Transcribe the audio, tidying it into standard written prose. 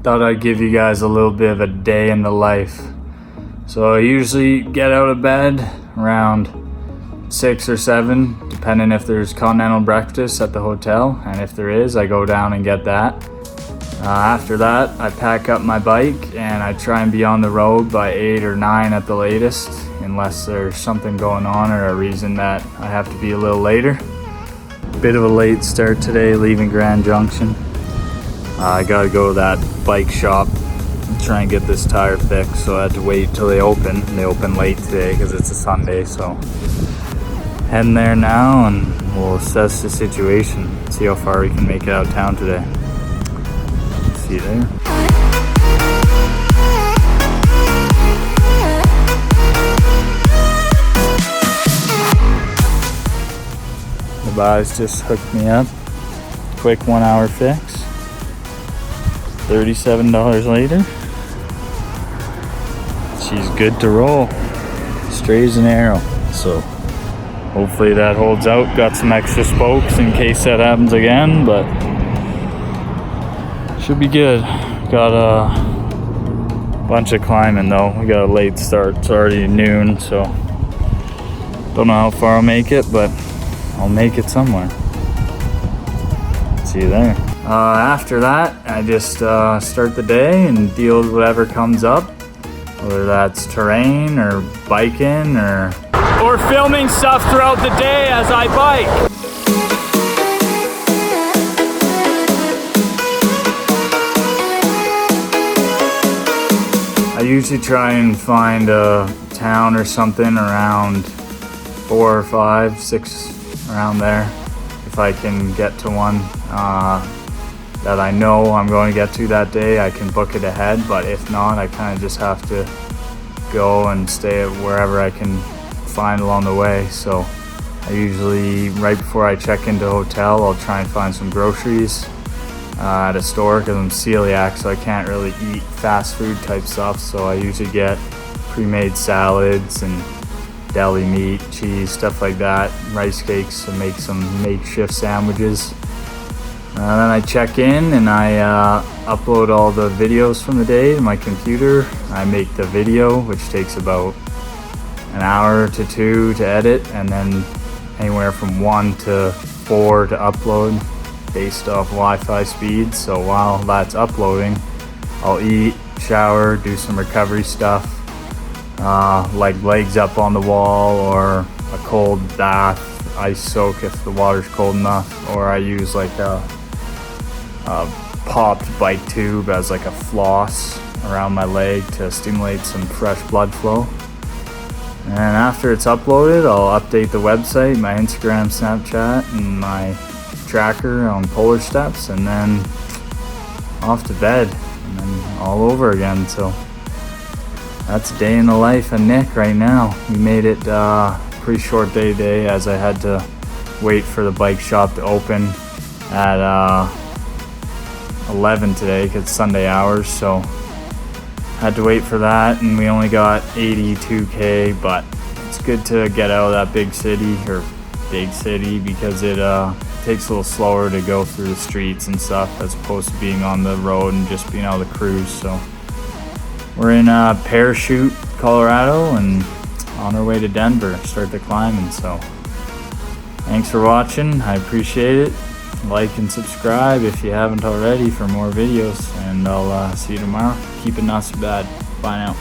thought I'd give you guys a little bit of a day in the life. So I usually get out of bed around 6 or 7, depending if there's continental breakfast at the hotel, and if there is, I go down and get that. After that, I pack up my bike and I try and be on the road by 8 or 9 at the latest, unless there's something going on or a reason that I have to be a little later. Bit of a late start today, leaving Grand Junction. I gotta go to that bike shop and try and get this tire fixed, so I had to wait till they open. They open late today because it's a Sunday, so heading there now and we'll assess the situation, see how far we can make it out of town today. See you there. The boys just hooked me up. Quick 1 hour fix. $37 later. She's good to roll. Straight as an arrow. So hopefully that holds out. Got some extra spokes in case that happens again, but should be good. Got a bunch of climbing though. We got a late start. It's already noon, so don't know how far I'll make it, but I'll make it somewhere. See you there. After that, I just start the day and deal with whatever comes up, whether that's terrain or biking or filming stuff throughout the day as I bike. I usually try and find a town or something around 4 or 5, 6 around there, if I can get to one that I know I'm going to get to that day. I can book it ahead, but if not, I kind of just have to go and stay at wherever I can find along the way. So I usually, right before I check into a hotel, I'll try and find some groceries at a store, because I'm celiac, so I can't really eat fast food type stuff. So I usually get pre-made salads and deli meat, cheese, stuff like that, rice cakes to make some makeshift sandwiches. Then I check in and I upload all the videos from the day to my computer. I make the video, which takes about an hour to 2 to edit, and then anywhere from 1 to 4 to upload based off Wi-Fi speed. So while that's uploading, I'll eat, shower, do some recovery stuff, like legs up on the wall or a cold bath, ice soak if the water's cold enough, or I use like a popped bike tube as like a floss around my leg to stimulate some fresh blood flow. And after it's uploaded, I'll update the website, my Instagram, Snapchat, and my tracker on Polar Steps, and then off to bed, and then all over again. So that's a day in the life of Nick right now. We made it pretty short day today, as I had to wait for the bike shop to open at 11 today because it's Sunday hours, so had to wait for that, and we only got 82k, but it's good to get out of that big city because it takes a little slower to go through the streets and stuff, as opposed to being on the road and just being able to cruise. So we're in Parachute, Colorado, and on our way to Denver, start the climbing. So thanks for watching, I appreciate it. Like and subscribe if you haven't already for more videos, and I'll see you tomorrow. Keep it not so bad. Bye now.